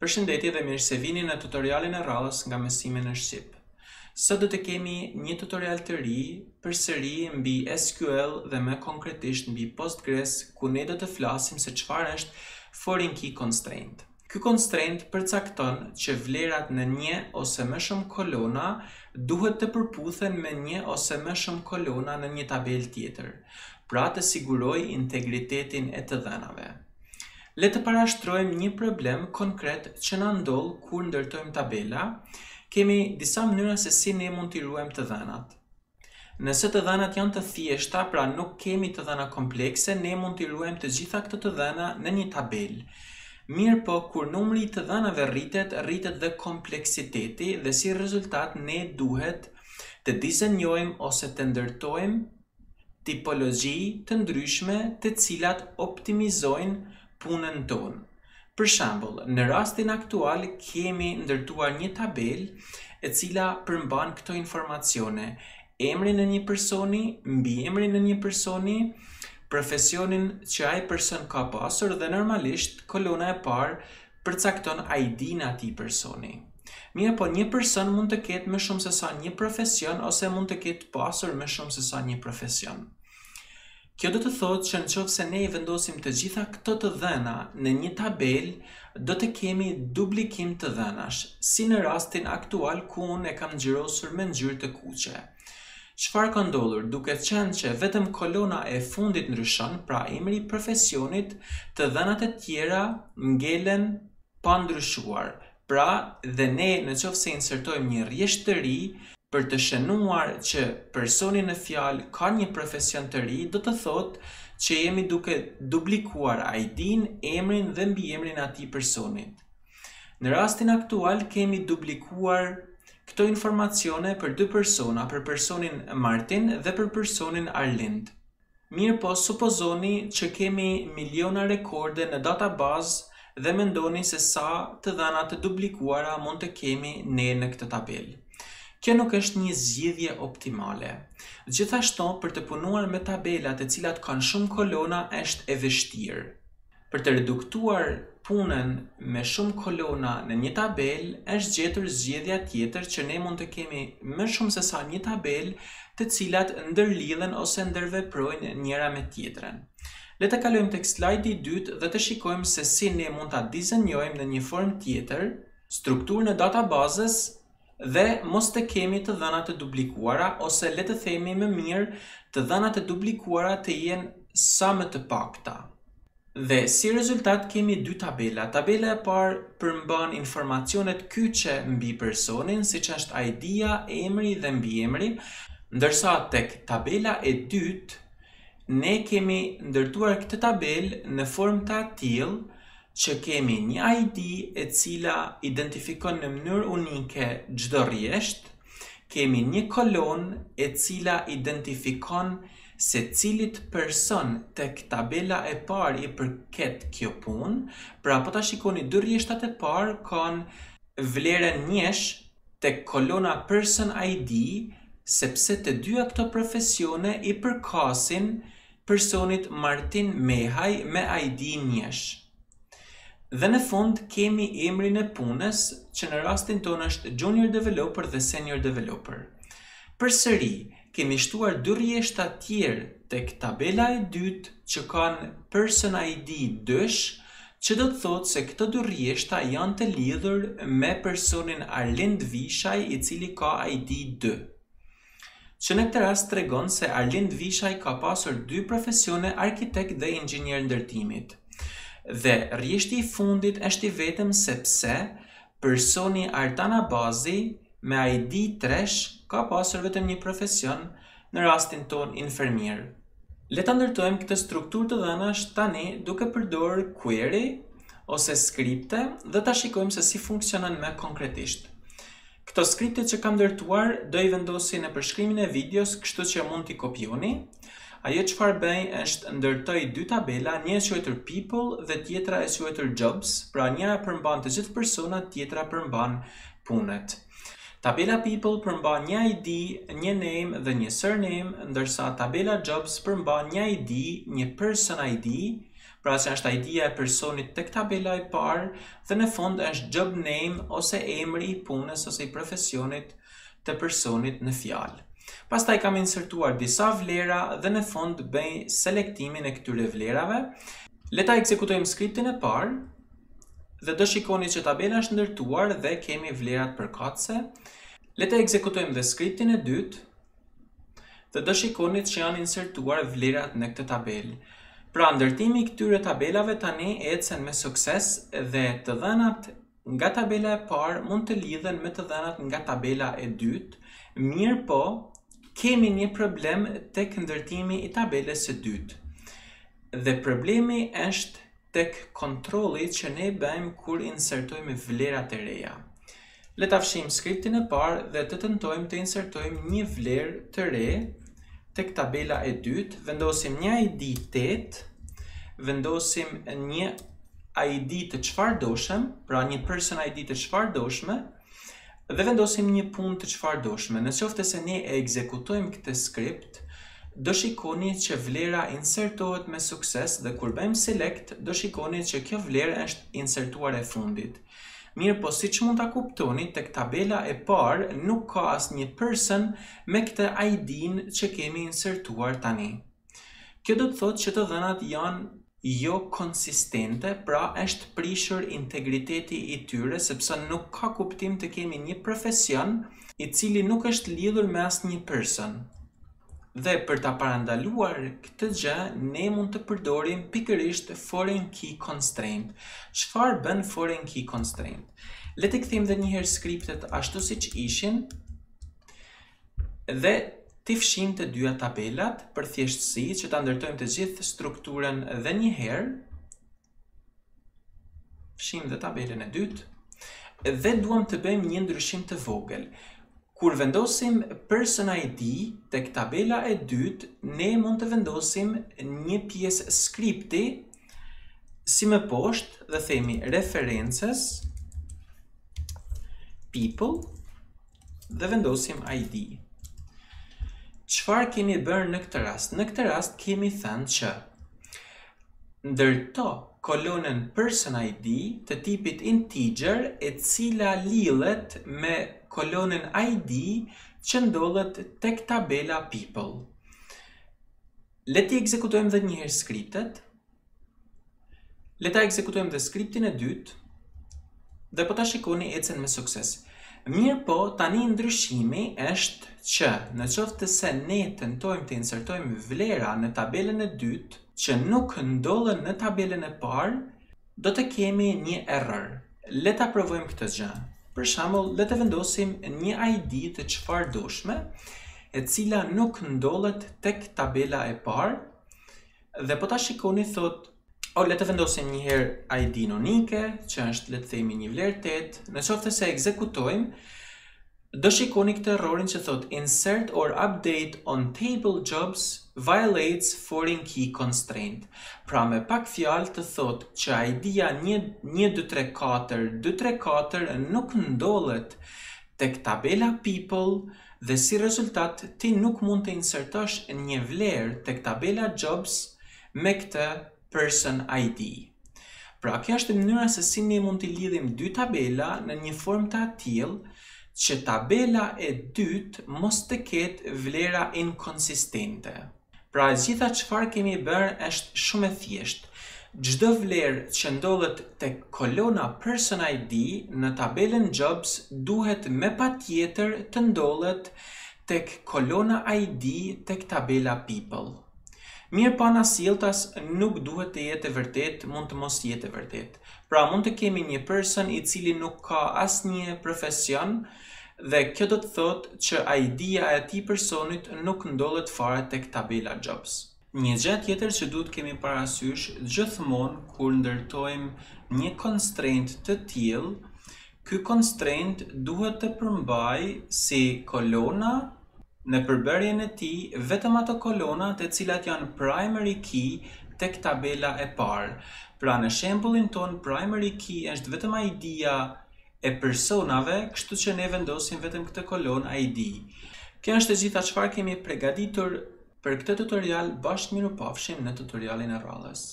Përshëndetje dhe mirë se vini në tutorialin e radhës nga mësimi në Shqip. Sot do të kemi një tutorial të ri, përsëri mbi SQL dhe më konkretisht mbi Postgres, ku ne do të flasim se çfarë është foreign key constraint. Ky constraint përcakton që vlerat në një ose më shumë kolona duhet të përputhen me një ose më shumë kolona në një tabel tjetër, pra të siguroj integritetin e të dhënave. Le të parashtrojmë një problem konkret që na ndodh kur ndërtojmë tabela. Kemi disa mënyra se si ne mund t'i ruajmë të dhënat. Nëse të dhënat janë të thjeshta, pra nuk kemi të dhëna komplekse, ne mund t'i ruajmë të gjitha këto të dhëna në një tabel. Mirë po, kur numri i të dhënave rritet dhe kompleksiteti dhe si rezultat ne duhet të dizenjojmë ose të ndërtojmë tipologji të ndryshme të cilat optimizojnë punën tonë. Për shembull, në rastin aktual kemi ndërtuar një tabel e cila përmban këto informacione: emrin e një personi, mbiemrin e një personi, profesionin që ai person ka pasur dhe normalisht kolona e parë përcakton ID-n e atij personi. Mirë po, një person mund të ketë më shumë se sa një profesion ose mund të ketë pasur më shumë se sa një profesion. Kjo do të thotë që nëse ne I vendosim të gjitha këto të dhëna në një tabel, do të kemi duplikim të dhënash, si në rastin aktual ku unë e kam ngjyrosur me ngjyrë të kuqe. Çfarë ka ndodhur? Duke qenë që vetëm kolona e fundit ndryshon, pra emri I profesionit, të dhënat e tjera ngelen pa ndryshuar. Pra, dhe ne nëse insertojmë një rrjesht të ri për të shënuar që personi në fjalë ka një profesion të ri, do të thotë që jemi duke duplikuar ID-n, emrin dhe mbiemrin e atij personit. Në rastin aktual kemi duplikuar këto informacione për dy persona, për personin Martin dhe për personin Arlind. Mirë po, supozoni që kemi miliona rekorde në databazë dhe mendoni se sa të dhëna të duplikuara mund të kemi ne në këtë tabel. Kjo nuk është një zgjidhje optimale. Gjithashtu, për të punuar me tabelat e cilat kanë shumë kolona është e vështirë. Për të reduktuar punën me shumë kolona në një tabel, është gjetur zgjedhja tjetër që ne mund të kemi më shumë se sa një tabel të cilat ndërlidhen ose ndërveprojnë njëra me tjetrën. Le të kalojmë tek slajdi I dytë dhe të shikojmë se si ne mund ta dizenjojmë në një formë tjetër strukturën e databazës dhe mos të kemi të dhëna të duplikuara, ose le të themi më mirë, të dhëna të duplikuara të jenë sa më të pakta. Dhe si rezultat kemi dy tabela. Tabela e parë përmban informacionet kyçe mbi personin, siç është ID-ja, emri dhe mbiemri, ndërsa tek tabela e dytë ne kemi ndërtuar këtë tabel në formë të tillë që kemi një ID e cila identifikon në mënyrë unike çdo rrjesht, kemi një kolonë e cila identifikon se cilit person tek tabela e parë I përket kjo punë. Pra po ta shikoni, dy rrjeshtat e parë kanë vlerën njësh tek kolona person ID, sepse të dyja këto profesione I përkasin personit Martin Mehaj me ID njësh. Dhe në fund kemi emrin e punës, që në rastin tonë është junior developer dhe senior developer. Përsëri, kemi shtuar dy rrjeshta tjerë tek tabela e dytë që kanë person ID 2, që do të thotë se këto dy rrjeshta janë të lidhur me personin Arlind Vishaj, I cili ka ID 2. Që në këtë rast tregon se Arlind Vishaj ka pasur dy profesione, arkitekt dhe inxhinier ndërtimit. Dhe rrjeshti I fundit është I vetëm sepse personi Artan Abazi me ID 3 ka pasur vetëm një profesion, në rastin ton Infermiere. Le ta ndërtojmë këtë strukturë të dhënash tani duke përdorur query ose skripte dhe ta shikojmë se si funksionon më konkretisht. Këto skripte që kam ndërtuar do I vendosi në përshkrimin e videos, kështu që mund t'i kopjoni. Ajo çfarë bëj është ndërtoj dy tabela, një e quajtur people dhe tjetra e quajtur jobs, pra njëra përmban të gjithë personat, tjetra përmban punët. Tabela people përmban një ID, një name dhe një surname, ndërsa tabela jobs përmban një ID, një person ID, pra që është ID-ja e personit tek tabela e parë dhe në fund është job name ose emri i punës ose i profesionit të personit në fjalë. Pastaj kam insertuar disa vlera dhe në fund bëj selektimin e këtyre vlerave. Le ta ekzekutojmë skriptin e parë dhe do shikoni që tabela është ndërtuar dhe kemi vlerat përkatëse. Le ta ekzekutojmë dhe skriptin e dytë dhe do shikoni që janë insertuar vlerat në këtë tabelë. Pra ndërtimi i këtyre tabelave tani ecën me sukses dhe të dhënat nga tabela e parë mund të lidhen me të dhënat nga tabela e dytë, mirë po kemi një problem tek ndërtimi i tabelës së dytë. Dhe problemi është tek kontrolli që ne bëjmë kur insertojmë vlerat e reja. Le ta fshijmë skriptin e parë dhe të tentojmë të insertojmë një vlerë të re tek tabela e dytë, vendosim një ID 8, vendosim një ID të çfarëdoshëm, pra një person ID të çfarëdoshme, dhe vendosim një punë të çfarëdoshme. Nëse se ne e ekzekutojmë këtë skript, do shikoni që vlera insertohet me sukses dhe kur bëjmë select, do shikoni që kjo vlerë është insertuar e fundit. Mirë po si që mund ta kuptoni, tek tabela e parë nuk ka asnjë person me këtë ID-n që kemi insertuar tani. Kjo do të thotë që të dhënat janë jo konsistente, pra është prishur integriteti i tyre, sepse nuk ka kuptim të kemi një profesion i cili nuk është lidhur me asnjë person. Dhe për ta parandaluar këtë gjë, ne mund të përdorim pikërisht foreign key constraint. Çfarë bën foreign key constraint? Le të kthejmë edhe një herë skriptet ashtu siç ishin dhe t'i fshijmë të dyja tabelat për thjeshtësi që ta ndërtojmë të gjithë strukturën edhe një herë. Fshijmë dhe tabelën e dytë dhe duam të bëjmë një ndryshim të vogël. Kur vendosim person ID tek tabela e dytë, ne mund të vendosim një pjesë skripti si më poshtë dhe themi references people dhe vendosim ID. Çfarë kemi bërë në këtë rast? Në këtë rast kemi thënë që ndërto kolonën person ID të tipit integer e cila lidhet me kolonën ID që ndodhet tek tabela people. Le t'i ekzekutojmë dhe një herë skriptet. Le ta ekzekutojmë dhe skriptin e dytë dhe po ta shikoni ecën me sukses. Mirë po, tani ndryshimi është që në qoftë se ne tentojmë të insertojmë vlera në tabelën e dytë që nuk ndodhen në tabelën e parë, do të kemi një error. Le ta provojmë këtë gjë. Për shembull, le të vendosim një ID të çfarëdoshme, e cila nuk ndodhet tek tabela e parë dhe po ta shikoni thotë le të vendosim një herë ID-n unike, që është le të themi një vlerë 8. Në qoftë se ekzekutojmë, do shikoni këtë errorin që thot insert or update on table jobs violates foreign key constraint. Pra me pak fjalë të thot që ID-ja 234 nuk ndodhet tek tabela people dhe si rezultat ti nuk mund të insertosh një vlerë tek tabela jobs me këtë person ID. Pra, kjo është mënyra se si ne mund të lidhim dy tabela në një formë të tillë që tabela e dytë mos të ketë vlera inkonsistente. Pra, gjitha çfarë kemi bërë është shumë e thjeshtë. Çdo vlerë që ndodhet tek kolona person ID në tabelën jobs duhet me patjetër të ndodhet tek kolona ID tek tabela people. Mirë pa nasjelltas nuk duhet të jetë e vërtet, mund të mos jetë e vërtet. Pra mund të kemi një person i cili nuk ka asnjë profesion dhe kjo do të thotë që ID-ja e atij personit nuk ndodhet fare tek tabela jobs. Një gjë tjetër që duhet kemi parasysh gjithmonë kur ndërtojmë një constraint të tillë, ky constraint duhet të përmbajë si kolona në përbërjen e tij vetëm ato kolona të cilat janë primary key tek tabela e parë. Pra në shembullin ton primary key është vetëm ID-ja e personave, kështu që ne vendosim vetëm këtë kolonë ID. Kjo është e gjitha çfarë kemi përgatitur për këtë tutorial, bashkë mirupafshim në tutorialin e radhës.